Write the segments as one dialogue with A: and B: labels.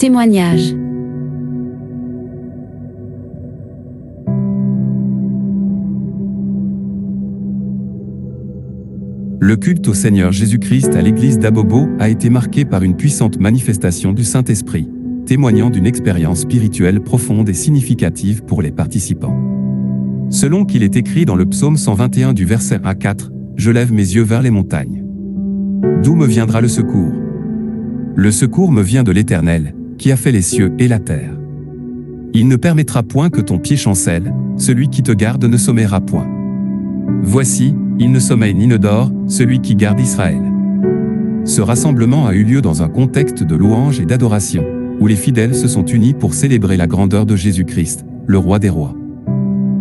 A: témoignage.
B: Le culte au Seigneur Jésus-Christ à l'église d'Abobo a été marqué par une puissante manifestation du Saint-Esprit, témoignant d'une expérience spirituelle profonde et significative pour les participants. Selon qu'il est écrit dans le psaume 121 du verset 1 à 4, « Je lève mes yeux vers les montagnes. D'où me viendra le secours? Le secours me vient de l'Éternel, qui a fait les cieux et la terre. Il ne permettra point que ton pied chancelle, celui qui te garde ne sommeillera point. Voici, il ne sommeille ni ne dort, celui qui garde Israël. » Ce rassemblement a eu lieu dans un contexte de louange et d'adoration, où les fidèles se sont unis pour célébrer la grandeur de Jésus-Christ, le roi des rois.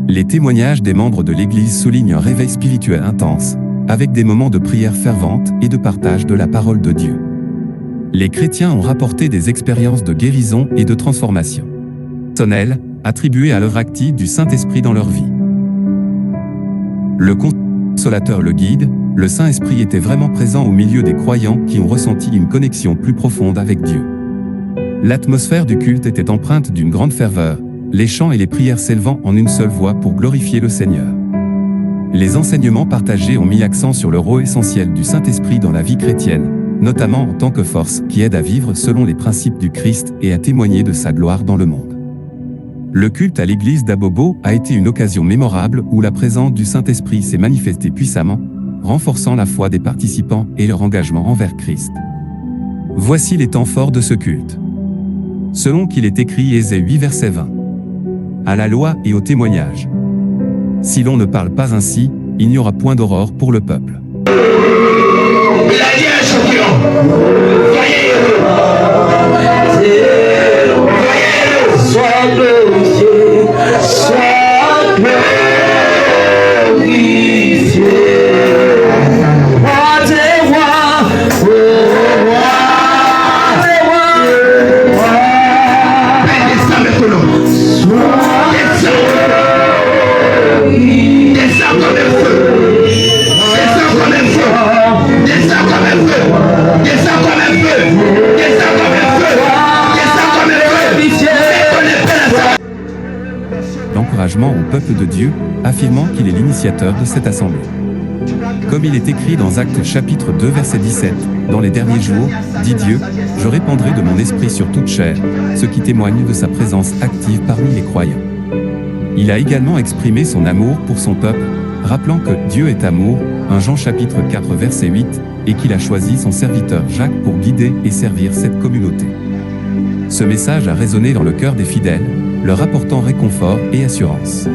B: Les témoignages des membres de l'Église soulignent un réveil spirituel intense, avec des moments de prière fervente et de partage de la parole de Dieu. Les chrétiens ont rapporté des expériences de guérison et de transformation personnelles, attribuées à l'œuvre active du Saint-Esprit dans leur vie. Le consolateur le guide, le Saint-Esprit était vraiment présent au milieu des croyants qui ont ressenti une connexion plus profonde avec Dieu. L'atmosphère du culte était empreinte d'une grande ferveur, les chants et les prières s'élevant en une seule voix pour glorifier le Seigneur. Les enseignements partagés ont mis l'accent sur le rôle essentiel du Saint-Esprit dans la vie chrétienne, notamment en tant que force qui aide à vivre selon les principes du Christ et à témoigner de sa gloire dans le monde. Le culte à l'église d'Abobo a été une occasion mémorable où la présence du Saint-Esprit s'est manifestée puissamment, renforçant la foi des participants et leur engagement envers Christ. Voici les temps forts de ce culte. Selon qu'il est écrit Ésée 8 verset 20. À la loi et au témoignage. Si l'on ne parle pas ainsi, il n'y aura point d'aurore pour le peuple.
C: Il a dit à un champion, voyez sois glorifié, sois glorifié. Roi des rois, roi des rois. Descends maintenant. Descends comme un feu. Descends comme un feu. Descends comme un feu. Descends comme un feu. Descends comme un feu. Descends comme un feu.
B: L'encouragement au peuple de Dieu, affirmant qu'il est l'initiateur de cette assemblée. Comme il est écrit dans Actes chapitre 2 verset 17, « Dans les derniers jours, dit Dieu, je répandrai de mon esprit sur toute chair, ce qui témoigne de sa présence active parmi les croyants. » Il a également exprimé son amour pour son peuple, rappelant que Dieu est amour, 1 Jean chapitre 4 verset 8, et qu'il a choisi son serviteur Jacques pour guider et servir cette communauté. Ce message a résonné dans le cœur des fidèles, leur apportant réconfort et assurance.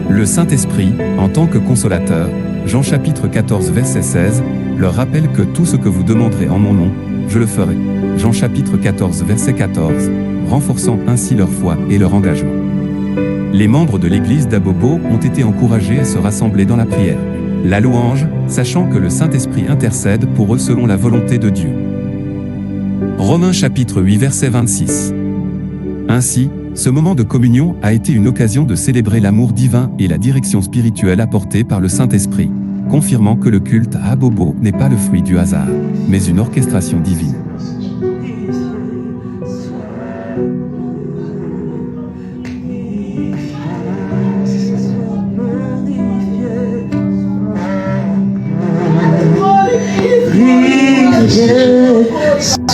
B: Le Saint-Esprit, en tant que consolateur, Jean chapitre 14 verset 16, leur rappelle que tout ce que vous demanderez en mon nom, je le ferai. Jean chapitre 14 verset 14, renforçant ainsi leur foi et leur engagement. Les membres de l'église d'Abobo ont été encouragés à se rassembler dans la prière, la louange, sachant que le Saint-Esprit intercède pour eux selon la volonté de Dieu. Romains chapitre 8 verset 26. Ainsi, ce moment de communion a été une occasion de célébrer l'amour divin et la direction spirituelle apportée par le Saint-Esprit, confirmant que le culte à Abobo n'est pas le fruit du hasard, mais une orchestration divine.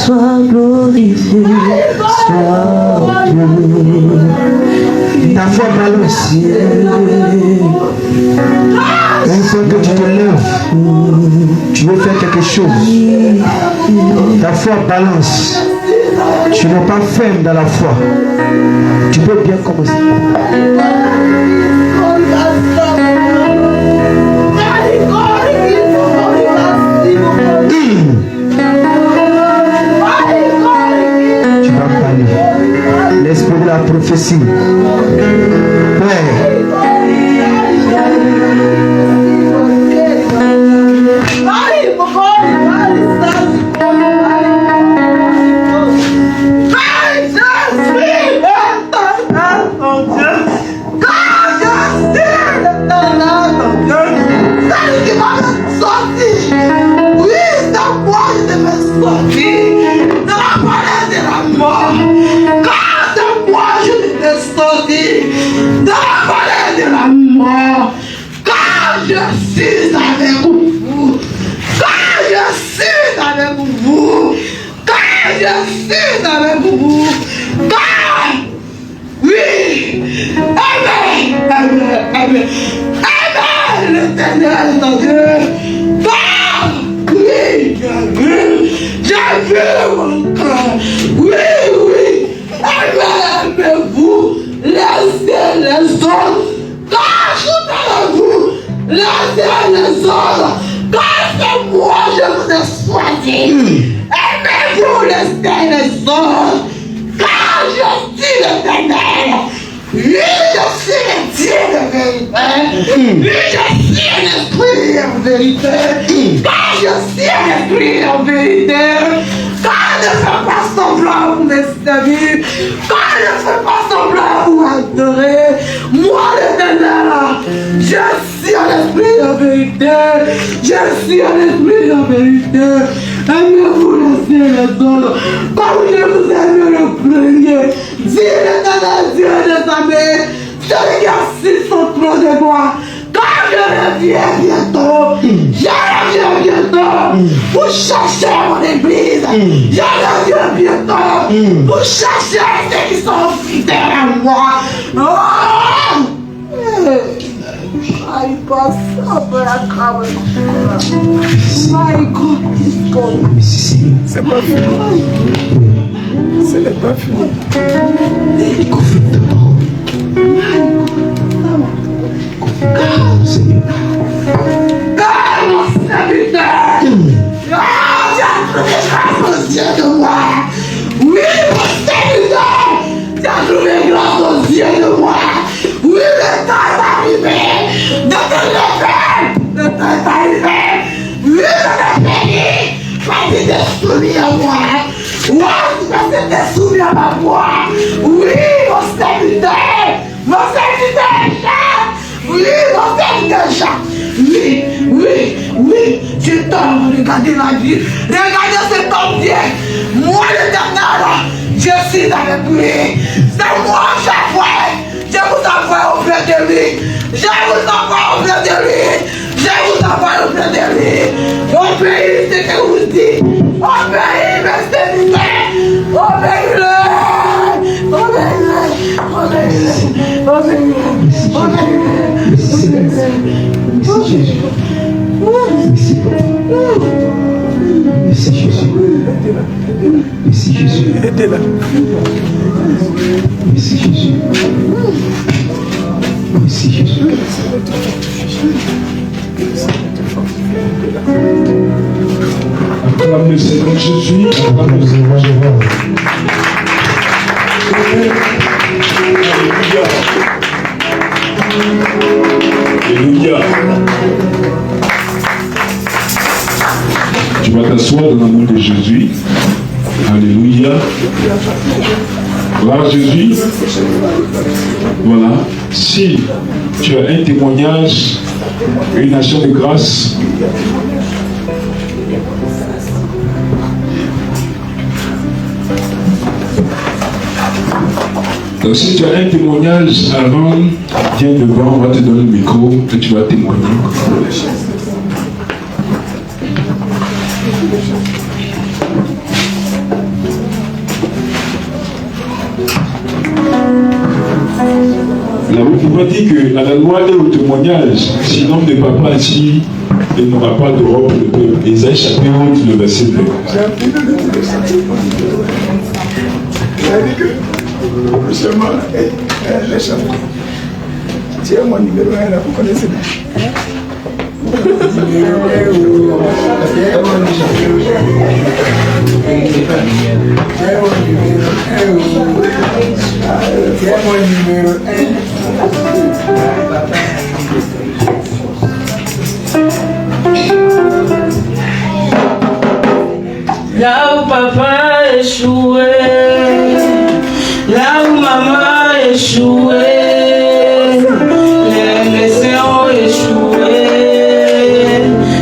C: Sois glorifié, sois glorifié. Ta foi balance. Une fois que tu te lèves, tu veux faire quelque chose. Ta foi balance. Tu n'es pas ferme dans la foi. Tu peux bien commencer. L'esprit de la prophétie. Père.
D: God,
C: suis avec vous, quand je suis avec vous, quand je suis avec vous, quand, oui, amen, amen, amen, amen, l'Éternel est en Dieu, quand, oui, j'ai vu mon cœur, oui, amen, mais vous, laissez les autres, quand je suis avec vous, laissez les autres, quand c'est moi je vous ai choisi, aimez-vous laissez les autres, quand je suis l'Éternel, oui, je suis le Dieu de vérité, oui, je suis un esprit en vérité, quand je suis un esprit en vérité, quand ne fais pas semblant pour mes servir, quand ne fais pas semblant pour adorer, moi l'Éternel, je suis un esprit en vérité, je suis un esprit en vérité, aimez-vous laisser les autres, comme je vous aime le premier, dis l'Éternel Dieu des armées, celui qui a assis son trône de gloire. Quand je reviens bientôt, pour chercher mon église, je reviens bientôt pour chercher ceux qui sont fidèles à moi. Oh! Ai, passava a cama. Ai, God. C'est pas fini. Ce n'est pas fini. Confirme ta parole. Seigneur. Mon serviteur. Tu as trouvé grâce aux yeux de moi. Oui, mon serviteur. Tu as trouvé grâce aux yeux de moi. Oui, le temps est arrivé de te lever. Le temps est arrivé. Oui, de te bénir. Parce que tu es soumis à moi. Oui, parce que tu es soumis à ma voix. Oui, mon serviteur. Mon serviteur, Jacques. Oui, mon serviteur, Jacques. Oui, je t'en regarder la vie. Regardez cet homme Dieu. Moi, l'Éternel, je suis avec lui. C'est moi, Jacques. Je vous envoie auprès de lui. Je vous envoie auprès de lui. Je vous envoie auprès de lui. Obéissez ce que vous dites. Obéissez mes serviteurs. Obéissez-le. Merci Jésus. Merci Jésus. Merci Jésus. Aidez-la. Merci Jésus. Merci Jésus.
A: Acclame le Seigneur Jésus. Acclame le Seigneur Jésus. Alléluia. Alléluia. Tu vas t'asseoir dans l'amour de Jésus. Alléluia. Gloire à Jésus. Voilà. Si tu as un témoignage, une action de grâce, donc si tu as un témoignage à rendre, viens devant, on va te donner le micro et tu vas témoigner. Là, vous pouvez dire qu'à la loi et au témoignage, si l'homme n'est pas assis, il n'aura pas de robe de peuple. Isaïe chapitre 11, le verset 2.
D: Justement, les chapitres. Tiens mon numéro 1 là, vous connaissez bien.
E: Là où papa a échoué, là où maman a échoué, les médecins ont échoué,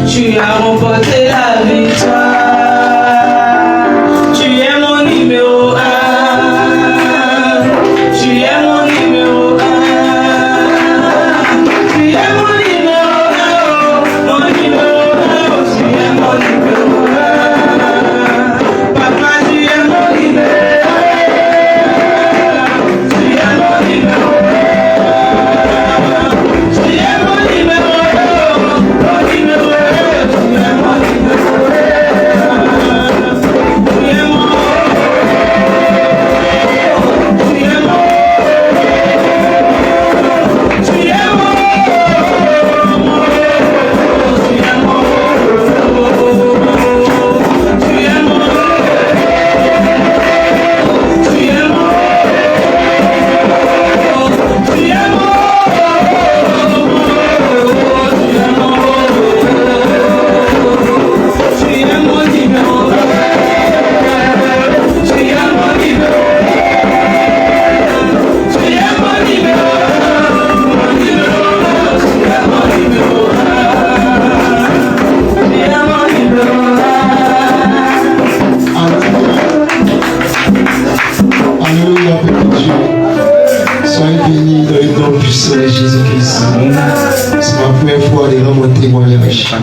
E: tu as remporté la victoire. Tu es mon numéro 1, tu es mon numéro 1, tu es mon numéro 1,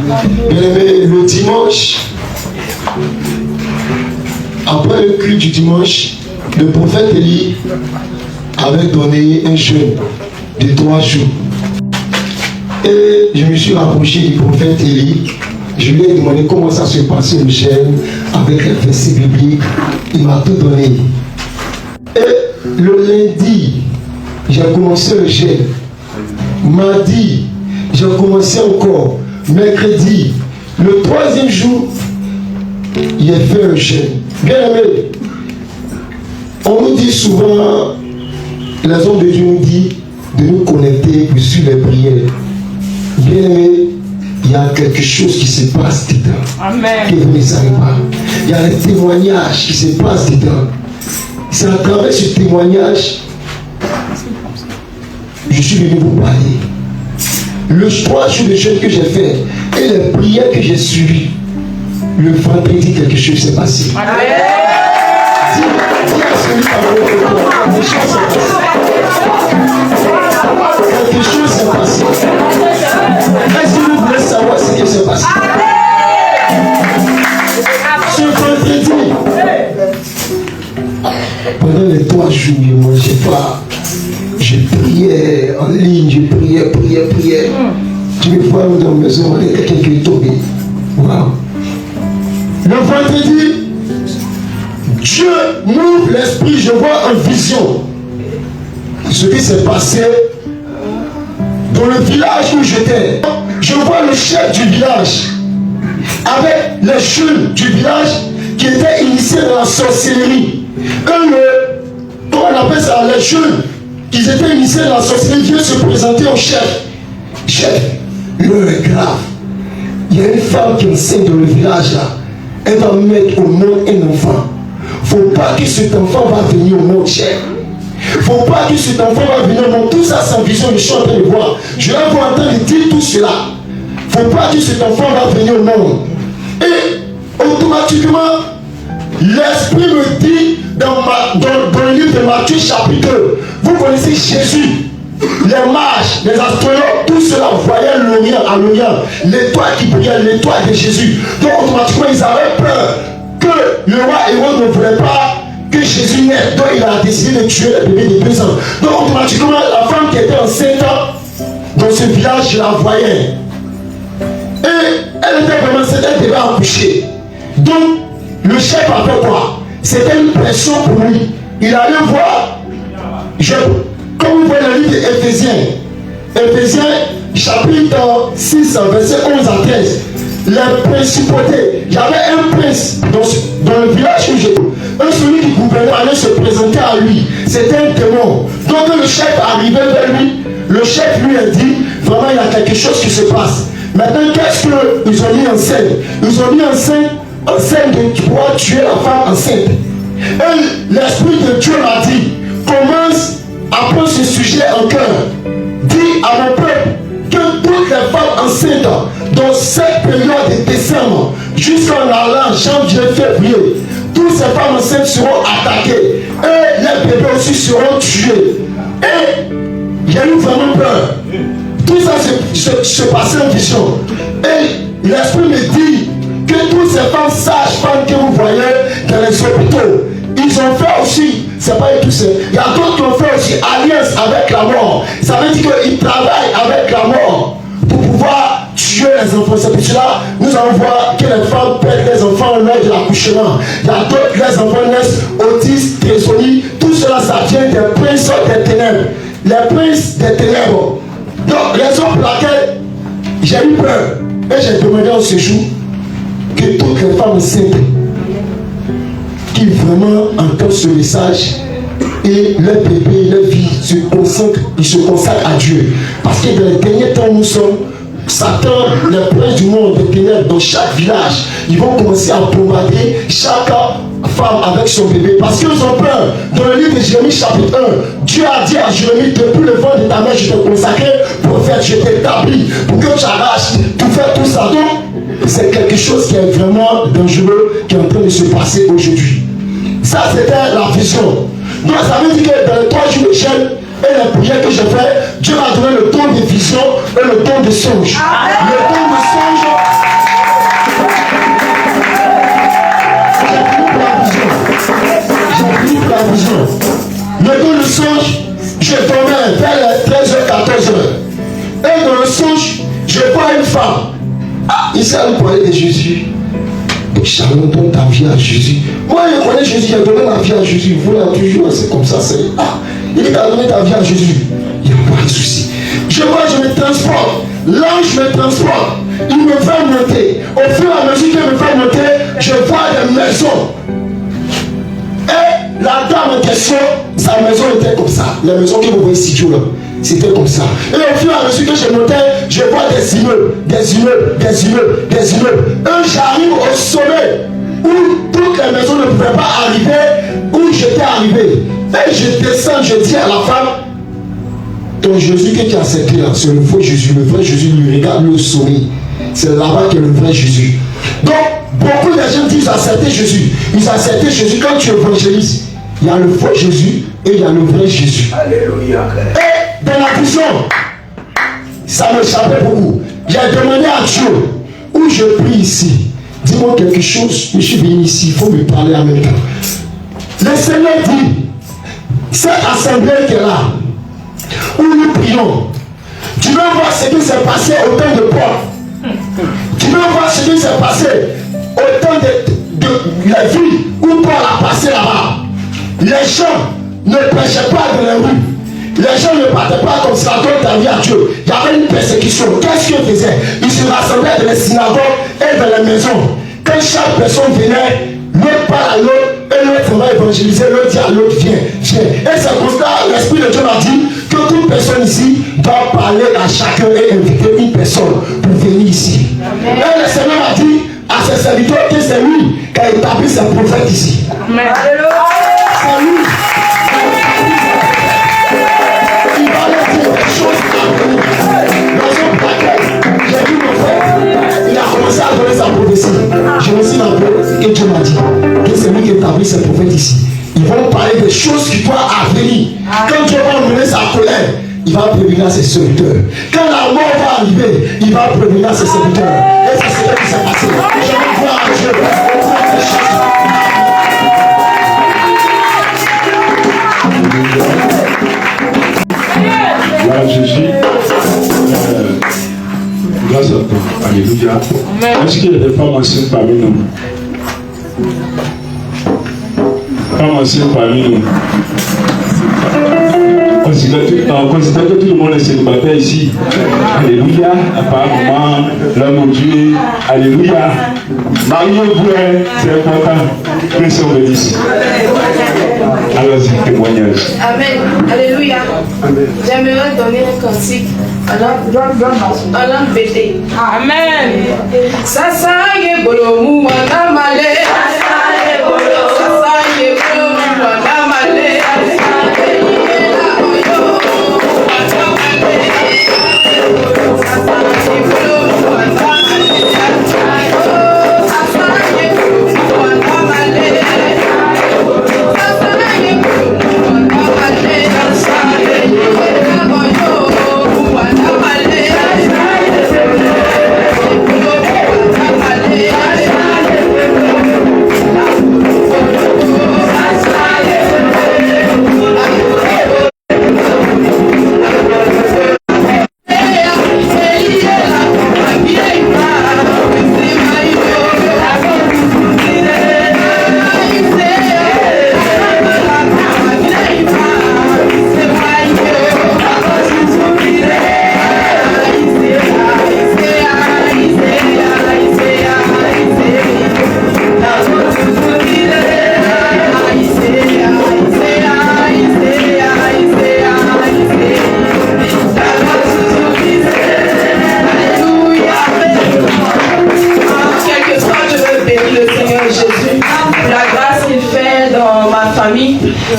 F: Bien aimé, le dimanche, après le culte du dimanche, le prophète Élie avait donné un jeûne de 3 jours. Et je me suis rapproché du prophète Élie. Je lui ai demandé comment ça se passait le jeûne avec les versets bibliques. Il m'a tout donné. Et le lundi, j'ai commencé le jeûne. Mardi, j'ai commencé encore. Mercredi, le 3e jour, il a fait un jeûne. Bien aimé, on nous dit souvent, les hommes de Dieu nous disent de nous connecter sur les prières. Bien aimé, il y a quelque chose qui se passe dedans. Amen. Que vous ne savez pas. Il y a un témoignage qui se passe dedans. C'est à travers ce témoignage je suis venu vous parler. Le 3 jours de jeûne que j'ai fait et les prières que j'ai suivies, le vendredi, quelque chose s'est passé. Amen. Dis à celui qui a quelque chose s'est passé. Quelque chose s'est passé. Est-ce que vous voulez savoir ce qui s'est passé? Ce vendredi, pendant les 3 jours, je ne mangeais pas. Je priais en ligne, je priais. Tu me vois dans la maison, il y a quelqu'un qui est tombé. Wow. Le vendredi, Dieu m'ouvre l'esprit, je vois en vision ce qui s'est passé dans le village où j'étais. Je vois le chef du village avec les jeunes du village qui étaient initiés dans la sorcellerie. Comment on appelle ça, les jeunes qui étaient initiés dans la sorcellerie viennent se présenter au chef. Chef, l'heure est grave. Il y a une femme qui enseigne dans le village là. Elle va mettre au monde un enfant. Faut pas que cet enfant va venir au monde, chef. Faut pas que cet enfant va venir au monde. Tout ça, c'est en vision, je suis en train de voir. Je vais vous entendre dire tout cela. Faut pas que cet enfant va venir au monde. Et automatiquement, l'esprit me dit dans le livre de Matthieu chapitre 2, vous connaissez Jésus, les mages, les astrologues, tout cela voyait l'Orient à l'Orient, l'étoile qui brillait, l'étoile de Jésus. Donc automatiquement ils avaient peur que le roi Hérode ne voulait pas que Jésus naisse. Donc il a décidé de tuer le bébé de 2 ans. Donc automatiquement la femme qui était enceinte dans ce village, je la voyais. Et elle était vraiment enceinte, elle devait accoucher. Donc le chef a fait quoi? C'était une pression pour lui. Il allait voir, comme vous voyez le livre d'Éphésiens, chapitre 6, verset 11 à 13. Les principautés, il y avait un prince dans le village où j'étais. Celui qui gouvernait allait se présenter à lui. C'était un démon. Donc le chef arrivait vers lui. Le chef lui a dit, vraiment il y a quelque chose qui se passe. Maintenant, qu'est-ce qu'ils ont mis en scène? Ils ont mis en scène de pouvoir tuer la femme enceinte. Et l'Esprit de Dieu m'a dit, commence à prendre ce sujet en cœur. Dis à mon peuple que toutes les femmes enceintes dans cette période de décembre jusqu'en allant janvier, février, toutes ces femmes enceintes seront attaquées et les bébés aussi seront tués. Et il y a eu vraiment peur. Tout ça se passait en vision. Et l'Esprit me dit que toutes ces femmes sages-femmes que vous voyez dans les hôpitaux, ils ont fait aussi, c'est pas tout seul, il y a d'autres qui ont fait aussi alliance avec la mort. Ça veut dire qu'ils travaillent avec la mort pour pouvoir tuer les enfants. C'est pour cela nous allons voir que les femmes perdent les enfants lors de l'accouchement. Il y a d'autres, les enfants naissent autistes, trisomie. Tout cela, ça vient des princes des ténèbres. Les princes des ténèbres. Donc, raison pour laquelle j'ai eu peur. Et j'ai demandé en ce jour que toutes les femmes enceintes qui vraiment entendent ce message et leur bébé, leur vie ils se consacrent à Dieu. Parce que dans les derniers temps, nous sommes Satan, les princes du monde, des ténèbres, dans chaque village, ils vont commencer à bombarder chaque femme avec son bébé. Parce qu'ils ont peur. Dans le livre de Jérémie chapitre 1, Dieu a dit à Jérémie, depuis le vent de ta mère, je t'ai consacré, prophète, je t'ai établi, pour que tu arraches, tout faire tout ça. Donc, c'est quelque chose qui est vraiment dangereux, qui est en train de se passer aujourd'hui. Ça, c'était la vision. Donc, ça veut dire que dans les 3 jours de jeûne et les prières que j'ai fait, Dieu m'a donné le don de vision et le don de songe. Le don de songe, j'ai pris pour la vision. Le don de songe, je dormais vers les 13h, 14h. Et dans le songe, je vois une femme. Ici, elle me parlait de Jésus. Shalom, donne ta vie à Jésus. Moi, je connais Jésus, j'ai donné ma vie à Jésus. Vous l'avez toujours, c'est comme ça. Il dit, tu as donné ta vie à Jésus. Il n'y a pas de souci. Je vois, je me transporte. L'ange me transporte. Il me fait monter. Au fur et à mesure qu'il me fait monter, je vois des maisons. Et la dame en question, sa maison était comme ça. La maison que vous voyez ici, là, c'était comme ça. Et au fur et à mesure que je montais, je vois des immeubles, des immeubles, des immeubles, des immeubles. Et j'arrive au sommet où toutes les maisons ne pouvaient pas arriver, où j'étais arrivé. Et je descends, je dis à la femme, ton Jésus que tu as accepté là, c'est le faux Jésus. Le vrai Jésus lui regarde le sommet. C'est là-bas que le vrai Jésus. Donc, beaucoup de gens disent accepter Jésus. Ils acceptent Jésus quand tu évangélises. Il y a le faux Jésus et il y a le vrai Jésus.
D: Alléluia.
F: Et dans la prison, ça m'échappait beaucoup. J'ai demandé à Dieu, où je prie ici, dis-moi quelque chose, je suis venu ici, il faut me parler en même temps. Le Seigneur dit, cette assemblée qui est là, où nous prions, tu veux voir ce qui s'est passé au temps de Paul. Tu veux voir ce qui s'est passé au temps de la ville où Paul a passé là-bas. Les gens ne prêchaient pas dans les rues. Les gens ne partaient pas comme ça, donne ta vie à Dieu. Il y avait une persécution. Qu'est-ce qu'ils faisaient? Ils se rassemblaient dans les synagogues et dans les maisons. Quand chaque personne venait, l'autre parle à l'autre, et l'autre va évangéliser, l'autre dit à l'autre, viens, viens. Et c'est pour ça l'Esprit de Dieu m'a dit que toute personne ici doit parler à chacun et inviter une personne pour venir ici. Amen. Et le Seigneur m'a dit à ses serviteurs que c'est lui qui a établi ses prophètes ici.
E: Amen.
F: C'est lui. Il va leur dire des choses à venir. Raison pour laquelle j'ai vu mon frère, il a commencé à donner sa prophétie. Je me suis rappelé que Dieu m'a dit que c'est lui qui établit ses prophètes ici. Ils vont parler des choses qui doivent venir. Quand Dieu va mener sa colère, il va prévenir ses serviteurs. Quand la mort va arriver, il va prévenir ses serviteurs. Et c'est ce qui s'est passé. Je vais voir Dieu.
A: Là, Jésus, grâce à toi. Alléluia. Est-ce qu'il y a des femmes enceintes parmi nous? Femmes enceintes parmi nous. On considère que tout le monde est célibataire ici. Alléluia. Apparemment, l'homme au Dieu. Alléluia. Mariez-vous, c'est important. Que le Seigneur bénisse. Allons-y, témoignage.
E: Amen. Alléluia. J'aimerais donner un cantique en langue bété. Amen. Sasa ye bolo mu wana male. Sasa ye bolo mu wana male.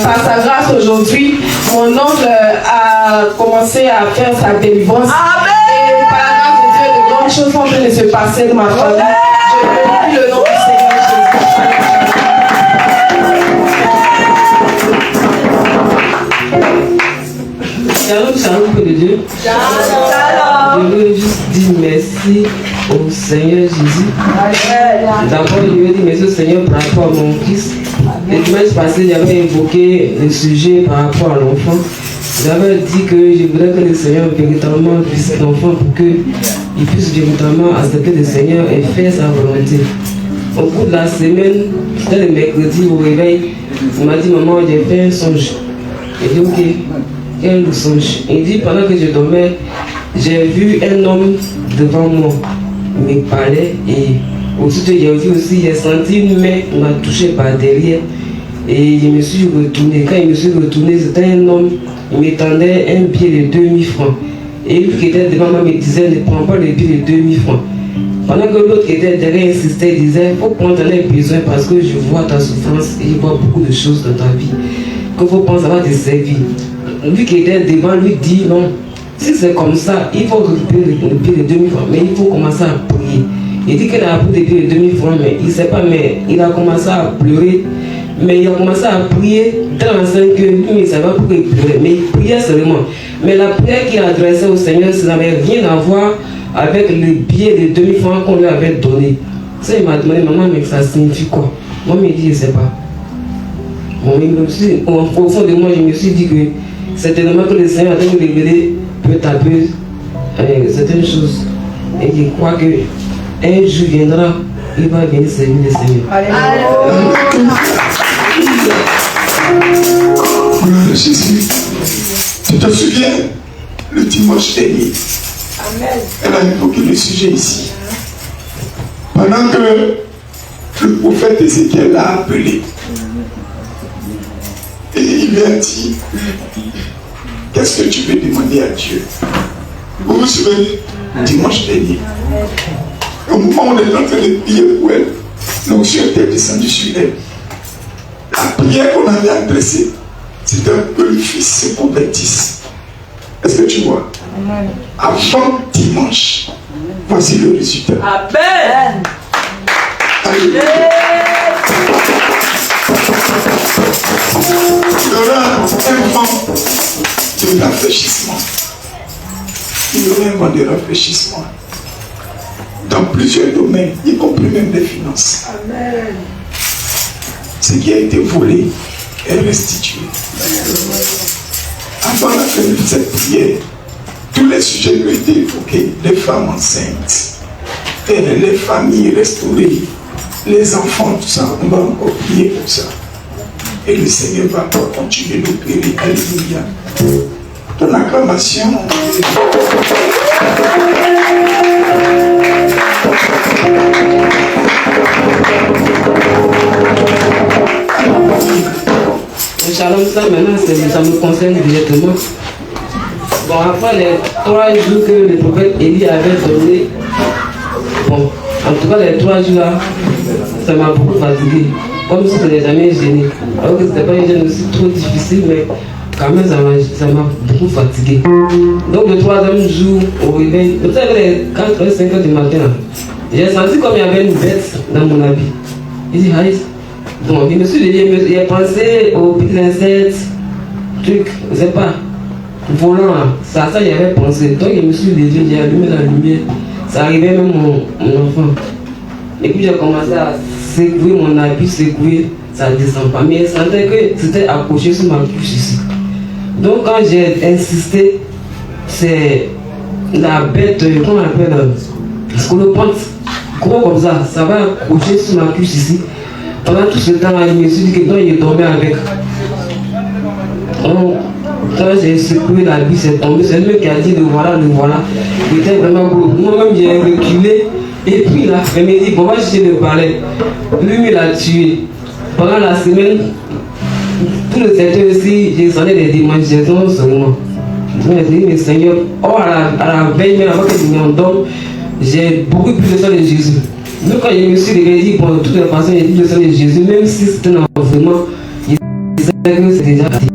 E: Par sa grâce aujourd'hui, mon oncle a commencé à faire sa délivrance. Et par la grâce de Dieu, de grandes choses sont en train de se passer dans ma famille. Je bénis le nom du Seigneur Jésus.
G: Shalom, shalom, peu de Dieu. Je veux juste dire merci au Seigneur Jésus. D'abord, je veux dire merci au Seigneur par rapport à mon fils. Le dimanche passé, j'avais évoqué le sujet par rapport à l'enfant. J'avais dit que je voudrais que le Seigneur véritablement visite l'enfant pour qu'il puisse véritablement accepter le Seigneur et faire sa volonté. Au cours de la semaine, c'était le mercredi au réveil, il m'a dit, maman, j'ai fait un songe. J'ai dit, ok, quel songe? Il dit, pendant que je dormais, j'ai vu un homme devant moi. Il me parlait et ensuite j'ai senti une main qui m'a touché par derrière et je me suis retourné. Quand je me suis retourné, c'était un homme, il m'étendait un billet de 2000 francs. Et lui qui était devant moi me disait, ne prends pas le billet de 2000 francs. Pendant que l'autre qui était derrière insistait, il disait, il faut prendre ton besoin parce que je vois ta souffrance et je vois beaucoup de choses dans ta vie. Qu'il faut prendre, ça va te servir. Lui qui était devant lui dit, non, si c'est comme ça, il faut récupérer le billet de 2000 francs, mais il faut commencer à prier. Il dit qu'il a pris des billets de 2000 francs, mais il ne sait pas, mais il a commencé à pleurer. Mais il a commencé à prier dans l'enceinte que lui, il ne savait pas pourquoi il pleurait, mais il priait seulement. Mais la prière qu'il adressait au Seigneur, ça n'avait rien à voir avec le billet de 2000 francs qu'on lui avait donné. Ça, il m'a demandé, maman, mais ça signifie quoi? Moi, il m'a dit, je ne sais pas. Bon, au fond de moi, je me suis dit que c'est tellement que le Seigneur a dû me révéler peu à peu certaines choses. Et je crois qu'un jour viendra, il va venir servir le Seigneur.
D: Gloire à Jésus. Tu te souviens, le dimanche dernier, elle a évoqué le sujet ici. Pendant que le prophète Ézéchiel l'a appelé, et il lui a dit, qu'est-ce que tu veux demander à Dieu? Vous vous souvenez, dimanche dernier, au moment où on est en train de prier pour elle, l'onction était descendue sur elle. La prière qu'on avait adressée, c'était que le fils se convertisse. Est-ce que tu vois? Avant dimanche, voici le résultat.
E: Amen.
D: Alléluia. Il y aura un vent de rafraîchissement. Il y aura un vent de rafraîchissement dans plusieurs domaines, y compris même des finances.
E: Amen.
D: Ce qui a été volé est restitué. Avant la fin de cette prière, tous les sujets qui ont été évoqués, les femmes enceintes, et les familles restaurées, les enfants, tout ça, on va encore prier pour ça. Et le Seigneur va encore continuer d'opérer. Alléluia. Ton acclamation.
G: Shalom, ça maintenant, ça me concerne directement. Bon, après les 3 jours que le prophète Élie avait donné, bon, en tout cas les 3 jours là, ça m'a beaucoup fatigué. Comme si je n'avais jamais gêné. Alors que ce n'était pas une gêne aussi trop difficile, mais quand même ça m'a beaucoup fatigué. Donc le 3e jour au réveil, vous savez les 4 h 5 h du matin, j'ai senti comme il y avait une bête dans mon habit. J'ai dit, aïe. Bon, je me suis levé, j'ai pensé aux petits insectes, trucs, je ne sais pas, volant, ça j'avais pensé. Donc je me suis levé, j'ai allumé la lumière, ça arrivait même mon enfant. Et puis j'ai commencé à secouer mon habit, secouer, ça ne descend pas. Mais je sentais que c'était accroché sur ma couche ici. Donc quand j'ai insisté, c'est la bête, comment on appelle, scolopante, gros comme ça va accrocher sur ma couche ici. Pendant tout ce temps, je me suis dit que quand il dormait avec. Donc, quand j'ai secoué la vie, c'est tombé. C'est lui qui a dit, le voilà. Il était vraiment beau. Moi-même, j'ai reculé. Et puis, il a fait, il m'a dit, bon, va chercher le balai. Lui, il l'a tué. Pendant la semaine, tout le secteur aussi, j'ai senti des démangeaisons seulement. Je me suis dit, mais Seigneur, à la veille, même avant que je m'endorme, j'ai beaucoup plus de sang de Jésus. Donc quand je me suis réveillé, bon, de toutes les façons, j'ai dit le sang de Jésus, même si c'était un enseignement, je disais que c'est déjà parti.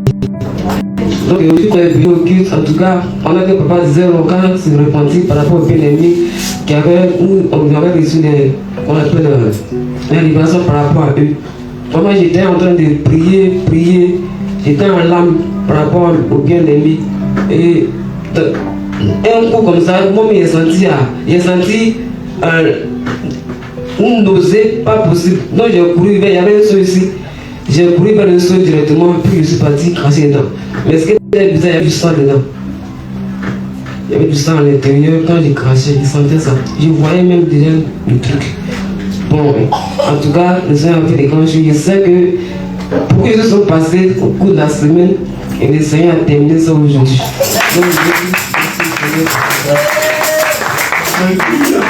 G: Donc je suis venu au culte, en tout cas, pendant que papa disait, on s'est repenti par rapport au bien-aimé où on avait reçu les libérations par rapport à eux. Moi j'étais en train de prier, j'étais en larmes par rapport au bien-aimé. Et un coup comme ça, moi, j'ai senti une nausée pas possible. Donc j'ai couru vers, il y avait un seau ici. J'ai couru vers le seau directement, puis je suis parti cracher dedans. Mais ce qui était bizarre, il y avait du sang dedans. Il y avait du sang à l'intérieur. Quand j'ai craché, je sentais ça. Je voyais même déjà le truc. Bon, en tout cas, le Seigneur a fait des grands choses. Je sais que pour que je sois passé au cours de la semaine, et le Seigneur a terminé ça aujourd'hui. Donc, je dis
D: Alléluia.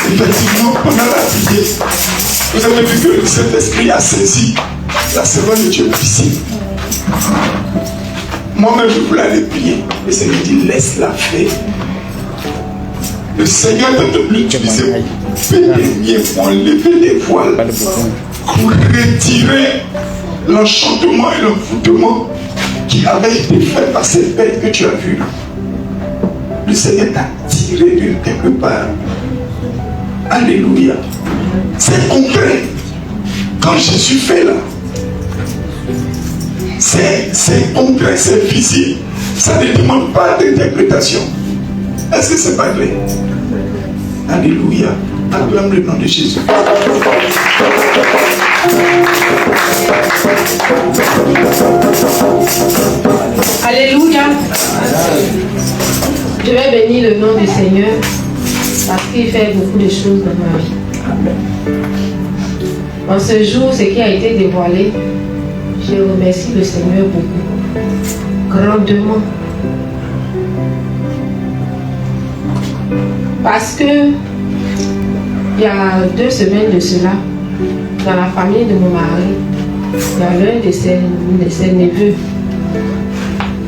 D: Effectivement, pendant la prière, vous avez vu que le Saint-Esprit a saisi la servante de Dieu ici. Moi-même, je voulais aller prier. Le Seigneur dit, laisse-la faire. Le Seigneur peut l'utiliser pour bénir, pour enlever les voiles, pour retirer l'enchantement et l'envoûtement qui avait été fait par ces bêtes que tu as vues. Le Seigneur t'a tiré de quelque part. Alléluia. C'est concret. Quand Jésus fait là, c'est concret, c'est visible. Ça ne demande pas d'interprétation. Est-ce que c'est pas vrai? Alléluia. Acclame le nom de Jésus.
E: Alléluia. Je vais bénir le nom du Seigneur parce qu'il fait beaucoup de choses dans ma vie. En ce jour, ce qui a été dévoilé, je remercie le Seigneur beaucoup, grandement. Parce que il y a 2 semaines de cela, dans la famille de mon mari, il y a l'un de ses neveux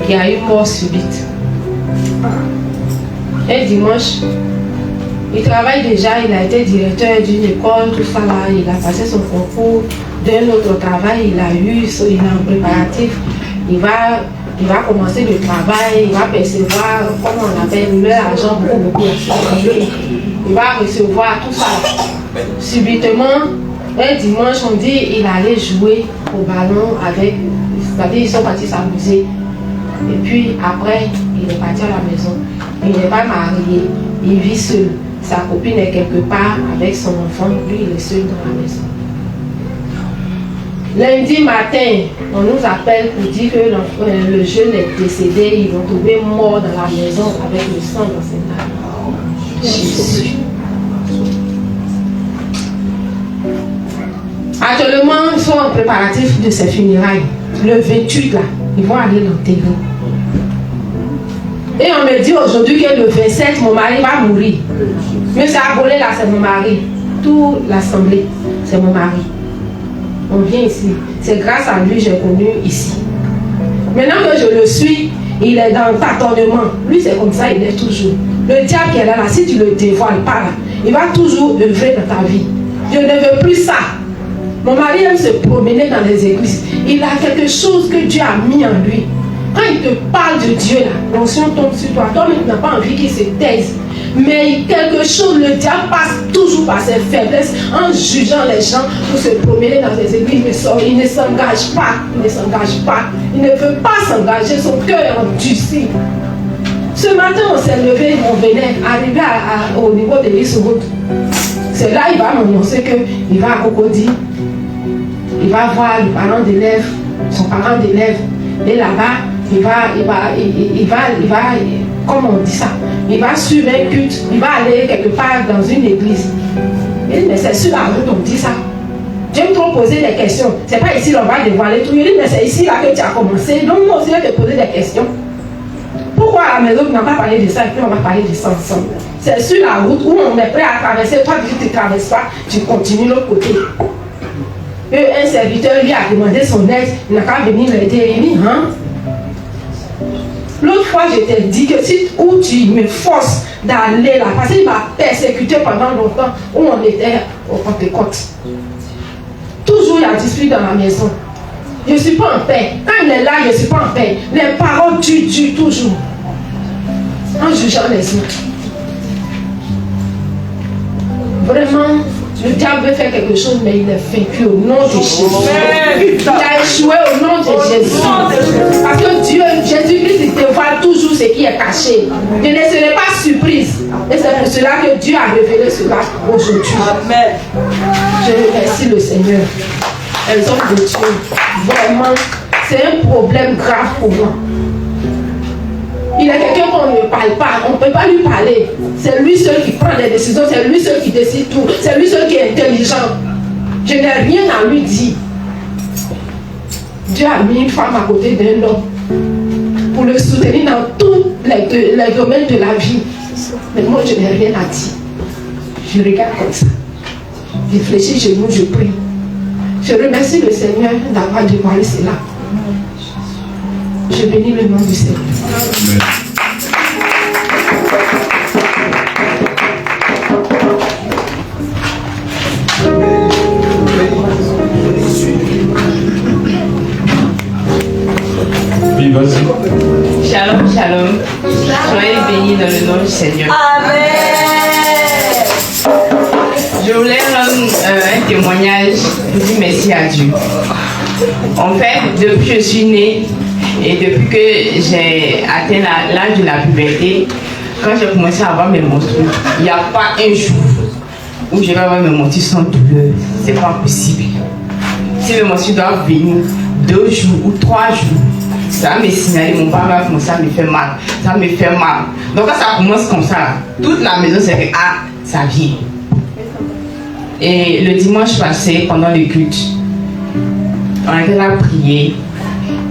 E: qui a eu mort subite. Un dimanche, il travaille déjà, il a été directeur d'une école, tout ça là, il a passé son concours d'un autre travail, il a eu, il est en préparatif, il va commencer le travail, il va percevoir, comment on appelle, l'argent beaucoup. Il va recevoir tout ça. Subitement, un dimanche, on dit il allait jouer au ballon avec, c'est-à-dire ils sont partis s'amuser. Et puis après, il est parti à la maison. Il n'est pas marié, il vit seul. Sa copine est quelque part avec son enfant, lui il est seul dans la maison. Lundi matin, on nous appelle pour dire que le jeune est décédé, ils l'ont trouvé mort dans la maison avec le sang dans ses mains. Jésus. Actuellement, ils sont en préparatif de ses funérailles. Le 28 là, ils vont aller l'enterrer. Et on me dit aujourd'hui que le 27, mon mari va mourir. Mais c'est abonné là, c'est mon mari. Toute l'assemblée, c'est mon mari. On vient ici. C'est grâce à lui que j'ai connu ici. Maintenant que je le suis, il est dans le tâtonnement. Lui, c'est comme ça, il est toujours. Le diable qui est là, si tu le dévoiles pas là, il va toujours œuvrer dans ta vie. Je ne veux plus ça. Mon mari aime se promener dans les églises. Il a quelque chose que Dieu a mis en lui. Quand il te parle de Dieu, là, l'onction tombe sur toi. Toi, tu n'as pas envie qu'il se taise. Mais quelque chose, le diable passe toujours par ses faiblesses en jugeant les gens pour se promener dans les églises. Il ne s'engage pas. Il ne s'engage pas. Il ne veut pas s'engager. Son cœur est endurci. Ce matin, on s'est levé, on venait arriver au niveau de l'Isroute. C'est là qu'il va m'annoncer qu'il va à Cocody. Il va voir le parent d'élève, son parent d'élève. Et là-bas, il va, comme on dit ça, il va suivre un culte, il va aller quelque part dans une église. Il dit, mais c'est sur la route on dit ça. J'aime trop poser des questions. C'est pas ici, on va dévoiler tout. Il dit, mais c'est ici là que tu as commencé. Donc moi aussi, je vais te poser des questions. Pourquoi à la maison, tu n'as pas parlé de ça et puis on va parler de ça ensemble? C'est sur la route où on est prêt à traverser. Toi, tu ne traverses pas, tu continues de l'autre côté. Et un serviteur lui a demandé son aide, il n'a qu'à venir l'aider. Il dit, hein? L'autre fois, je t'ai dit que si où tu me forces d'aller là, parce qu'il m'a persécuté pendant longtemps où on était au Pentecôte. Toujours il y a dispute dans la maison. Je ne suis pas en paix. Quand il est là, je ne suis pas en paix. Les paroles tuent toujours. En jugeant les autres. Vraiment, Le diable veut faire quelque chose, mais il est vaincu au nom de Jésus. Il a échoué au nom de Jésus. Parce que Dieu, Jésus-Christ, il te voit toujours ce qui est caché. Je ne serai pas surprise. Et c'est pour cela que Dieu a révélé cela aujourd'hui. Amen. Je remercie le Seigneur. Les hommes de Dieu, vraiment, c'est un problème grave pour moi. Il y a quelqu'un qu'on ne parle pas, on ne peut pas lui parler. C'est lui seul qui prend les décisions, c'est lui seul qui décide tout, c'est lui seul qui est intelligent. Je n'ai rien à lui dire. Dieu a mis une femme à côté d'un homme pour le soutenir dans tous les domaines de la vie. Mais moi, je n'ai rien à dire. Je regarde comme ça. Je réfléchis chez nous, je prie. Je remercie le Seigneur d'avoir dévoilé cela. Je bénis le nom du Seigneur. Amen.
A: Oui, vas-y.
H: Shalom, shalom. Soyez bénis dans le nom du Seigneur. Amen. Je voulais rendre un témoignage pour dire merci à Dieu. En fait, depuis que je suis née et depuis que j'ai atteint l'âge de la puberté, quand j'ai commencé à avoir mes menstrues, il n'y a pas un jour où je vais avoir mes menstrues sans douleur. C'est pas possible. Si mes menstrues doivent venir 2 jours ou 3 jours, ça va me signaler, mon papa va commencer à me faire mal. Ça me fait mal. Donc quand ça commence comme ça, toute la maison c'est que ça vient. Et le dimanche passé, pendant le culte, on a prié.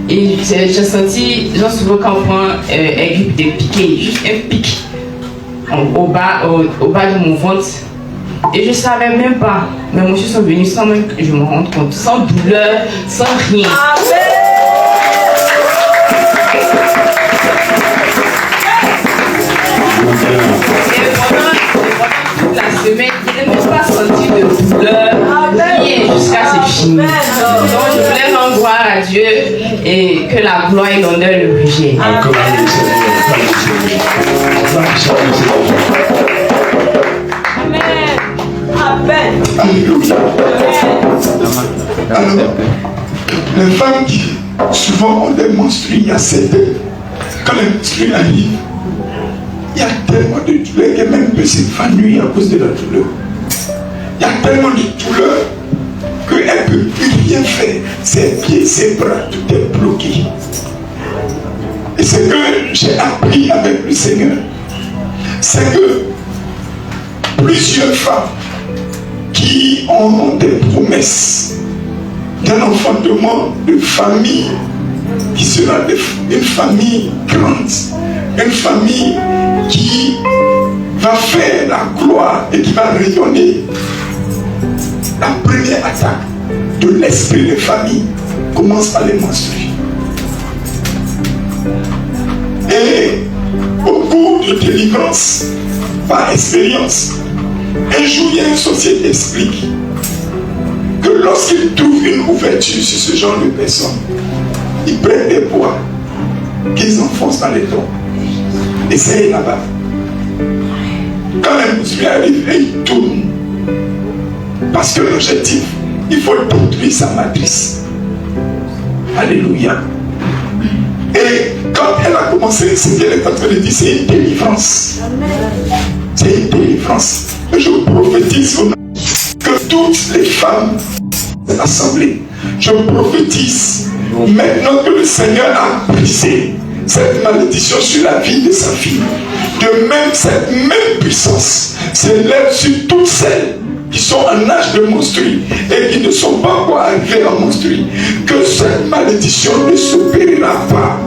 H: Et j'ai senti, genre souvent quand on prend un grip de piquer, juste un pic au bas de mon ventre. Et je ne savais même pas. Mais mes cheveux sont venus sans même que je me rende compte. Sans douleur, sans rien. Amen. Et pendant toute la semaine, je n'ai même pas senti de douleur. Rien jusqu'à ce fini. Donc je voulais rendre gloire à Dieu et que la gloire et l'honneur le brûlaient.
D: Alléluia. Alors, les femmes qui souvent ont des menstrues, il y a certaines, quand les menstrues arrivent, il y a tellement de douleur qu'elle même peut s'évanouir à cause de la douleur. Il y a tellement de douleur qu'elle ne peut plus rien faire. Ses pieds, ses bras, tout est bloqué. Et ce que j'ai appris avec le Seigneur, c'est que plusieurs femmes qui ont des promesses d'un enfantement de famille qui sera une famille grande, une famille qui va faire la gloire et qui va rayonner. La première attaque de l'esprit de famille commence par les menstrues. Et au cours de délivrance, par expérience, un jour, il y a une société qui explique que lorsqu'ils trouvent une ouverture sur ce genre de personnes, ils prennent des bois qu'ils enfoncent dans les dents et c'est là-bas. Quand les musulmans arrivent, ils tournent. Parce que l'objectif, il faut détruire sa matrice. Alléluia. Et quand elle a commencé, c'est bien quand elle dit, c'est une délivrance. C'est une délivrance. Je prophétise que toutes les femmes de l'assemblée, je prophétise maintenant que le Seigneur a brisé cette malédiction sur la vie de sa fille. De même, cette même puissance s'élève sur toutes celles qui sont en âge de menstruer et qui ne sont pas encore arrivées en menstruer. Que cette malédiction ne s'opérera pas.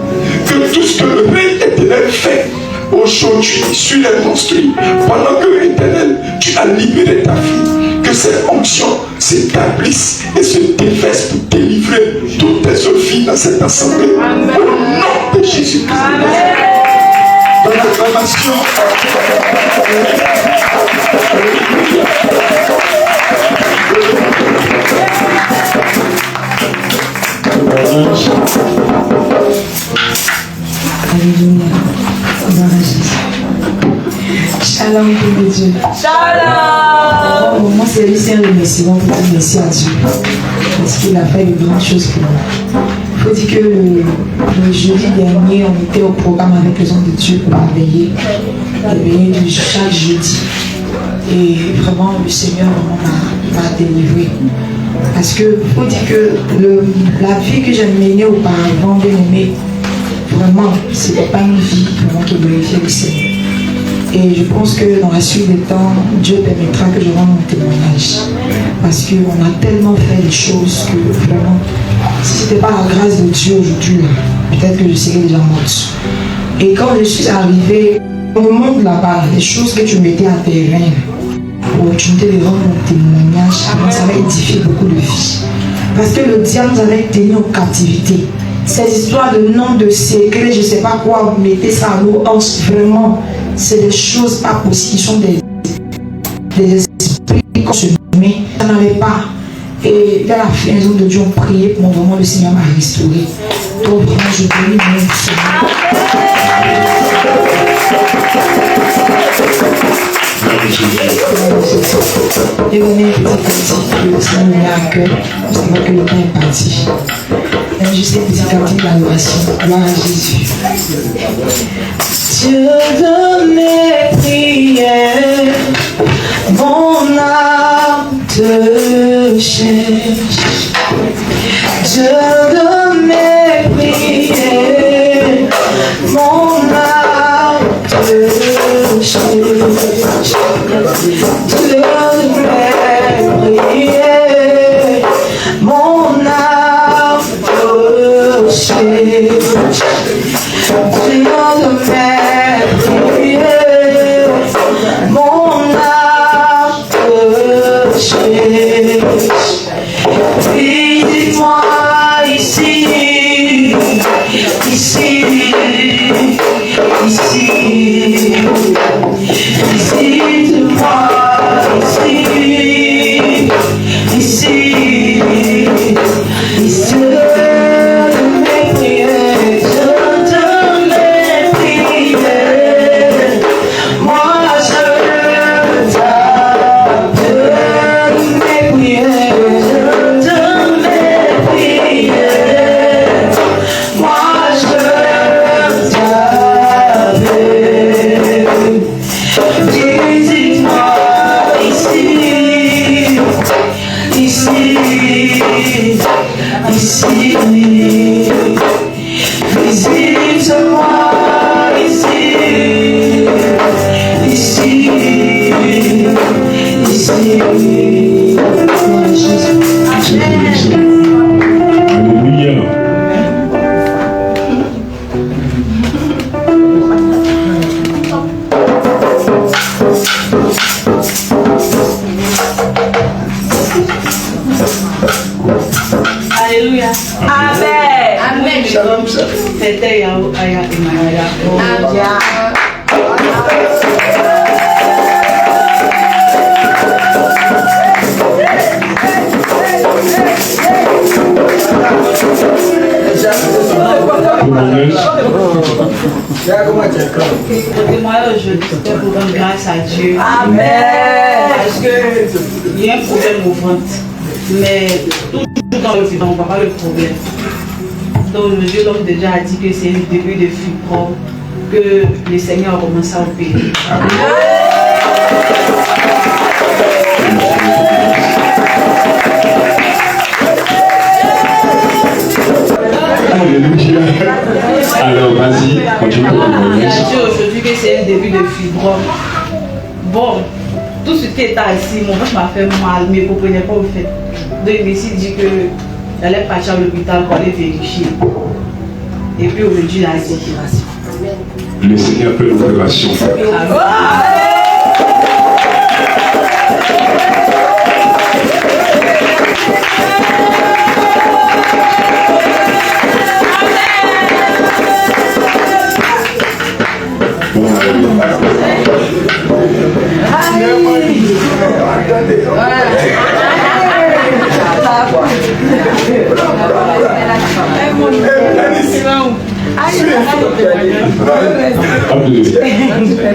D: Que tout ce que le règne éternel fait aujourd'hui sur les menstrues, pendant que l'Éternel, tu as libéré ta fille, que cette onction s'établisse et se déverse pour délivrer toutes tes autres filles dans cette assemblée. Amen. Au nom de Jésus-Christ. Dans l'acclamation.
E: Alléluia. Gloire à Jésus. Shalom, Dieu. Shalom. Au moment
I: c'est aussi un remerciement pour dire merci à Dieu. Parce qu'il a fait de grandes choses pour nous. Il faut dire que le jeudi dernier, on était au programme avec les hommes de Dieu pour la veiller de chaque jeudi. Et vraiment, le Seigneur m'a délivré. Parce que il faut dire que la vie que j'ai menée auparavant, bien aimée, vraiment, ce n'était pas une vie vraiment qui glorifiait le Seigneur. Et je pense que dans la suite des temps, Dieu permettra que je rende mon témoignage. Parce qu'on a tellement fait des choses que vraiment, si ce n'était pas la grâce de Dieu aujourd'hui, peut-être que je serais déjà morte. Et quand je suis arrivée, au monde là-bas, les choses que tu mettais à terrain, l'opportunité de rendre mon témoignage, ça va édifier beaucoup de vies. Parce que le diable nous avait tenu en captivité. Ces histoires de noms, de secrets, je ne sais pas quoi, vous mettez ça à nos hanches, vraiment, c'est des choses pas possibles, ce sont des esprits qu'on se met, ça n'avait pas. Et vers la fin, les hommes de Dieu ont prié pour moi, vraiment le Seigneur m'a restauré. Donc vraiment, je bénis mon Seigneur. Et venez petit à petit, le Seigneur me met à cœur, c'est vrai que le temps est parti. Juste un petit cantique d'adoration. Gloire à Jésus. Dieu de mes prières, mon âme te cherche. Dieu de mes prières, mon âme te cherche. Dieu de mes prières, mon âme te cherche. Dieu de mes prières, mon âme te cherche. Visite-moi ici, ici, ici. Visite-moi ici, ici, ici.
H: Alléluia. Amen. Amen. Shalom, shalom. C'était Yahoo, Aya et Maya. Le témoignage aujourd'hui, c'était pour rendre grâce à Dieu. Amen. Parce qu'il y a un problème au ventre. Mais toujours dans le vivant, on ne voit pas le problème. Donc le Dieu l'homme déjà a dit que c'est le début de fibrome que le Seigneur a commencé à opérer.
A: Alléluia. Alors vas-y, continue pour
H: témoigner. Il a dit aujourd'hui que c'est un début de fibrome. Bon, tout ce qui est ici, mon ventre m'a fait mal, mais vous ne comprenez pas au fait. Donc il m'a dit que j'allais partir à l'hôpital pour aller vérifier. Et puis aujourd'hui, il a dit opération.
A: Le Seigneur fait l'opération.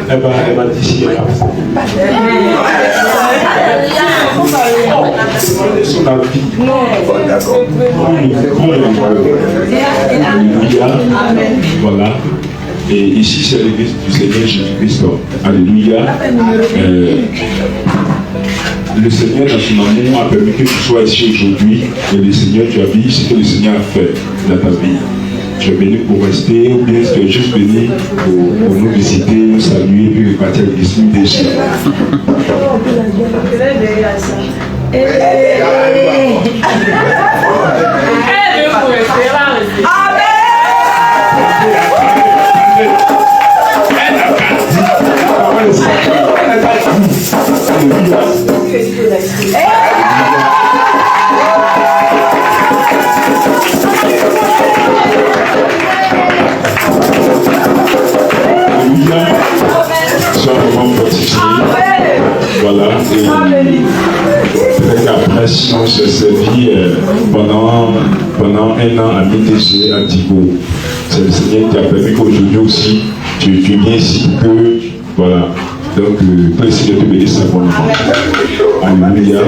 A: Elle va d'ici. Son avis. Alléluia. Voilà. Et ici, c'est l'église du Seigneur Jésus-Christ. Alléluia. Le Seigneur, dans son amour, a permis que tu sois ici aujourd'hui. Et le Seigneur, tu as vu ce que le Seigneur a fait dans ta vie. Tu es venu pour rester, ou bien tu es juste venu pour nous visiter, nous saluer, puis repartir à l'église déjà. Voilà, peut-être qu'après, si on se servit pendant un an à MTG, à Tigo, c'est le Seigneur qui a permis qu'aujourd'hui aussi, tu viens ici que, voilà, donc, que le Seigneur te bénisse simplement. Alléluia.